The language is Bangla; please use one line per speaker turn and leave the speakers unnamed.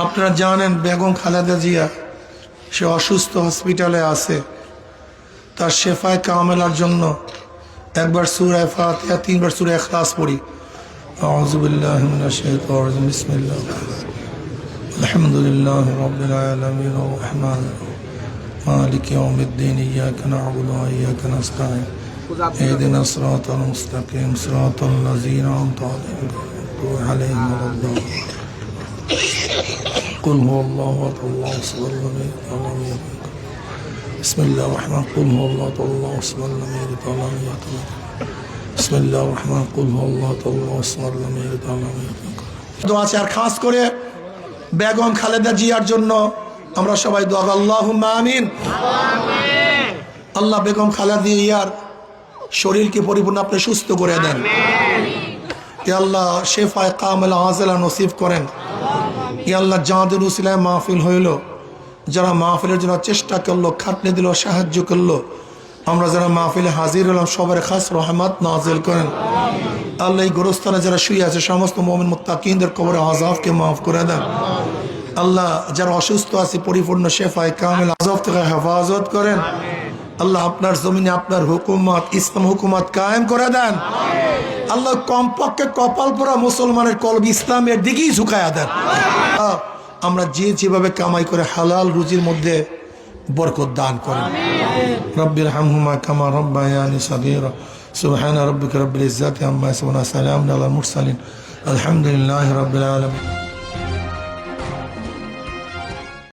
আপনারা জানেন বেগম খালেদা জিয়া সে অসুস্থ, হসপিটালে আছে। তার শেফায় কামেলার জন্য একবার সূরা ফাতিহা, 3 বার সূরা ইখলাস পড়ি। আউযু বিল্লাহি মিনাশ শাইতানির রাজিম। বিসমিল্লাহ। আলহামদুলিল্লাহি রাব্বিল আলামিন আর রাহমানির রাহিম মালিকি ইয়াউমিদ্দিন ইয়্যাকা না'বুদু ওয়া ইয়্যাকা নাস্তাঈন ইহদিনাস সিরাতাল মুস্তাকিম সিরাতাল লাযীনা আন'আমতা আলাইহিম ওয়ালাদ-দাল্লিন। قل هو الله احد الله الصمد لم يلد ولم يولد. بسم الله الرحمن قل هو الله احد الله الصمد لم يلد ولم يولد. بسم الله الرحمن قل هو الله احد الله الصمد لم يلد ولم يولد. দোয়া আছে, আর খাস করে বেগম খালেদা জিয়ার জন্য আমরা সবাই দোয়া করি, আল্লাহুম্মা আমিন। আল্লাহ বেগম খালেদা জিয়ার শরীরকে পরিপূর্ণ আপনি সুস্থ করে দেন। ইয়া আল্লাহ শেফায়ে কামেলা আজলা নসিব করেন। ইয়া আল্লাহ যাদের উসিলায় মাহফিল হইল, যারা মাহফিলের জন্য চেষ্টা করলো, খাটনি দিল, সাহায্য করলো, আমরা যারা মাহফিলে হাজির হলাম সবার খাস রহমত নাজিল করেন। আল্লাহ এই গোরস্থানে যারা শুয়ে আছে সমস্ত মুমিন মুত্তাকিনদের কবরে আযাবকে মাফ করে দেন। আল্লাহ যারা অসুস্থ আছে পরিপূর্ণ শেফায়ে কামেল আযাব থেকে হেফাজত করেন। আল্লাহ আপনার জমিনে আপনার হুকুমত, ইসলাম হুকুমত কায়েম করে দেন। আল্লাহ কমপক্ষে কপাল পোড়া মুসলমানের কলব ইসলামের দিকেই ঝুঁকায়া দেন। আমরা যেভাবে কামাই করে হালাল রুজির মধ্যে বরকত দান করেন। রব্বির হামহুমা কামা রব্বায়ানি সগীরা। সুবহান রাব্বিকা রব্বিল ইজ্জাতি আম্মা ইয়াসিফুন, সালামুন আলাল মুরসালিন, আলহামদুলিল্লাহি রাব্বিল আলামিন।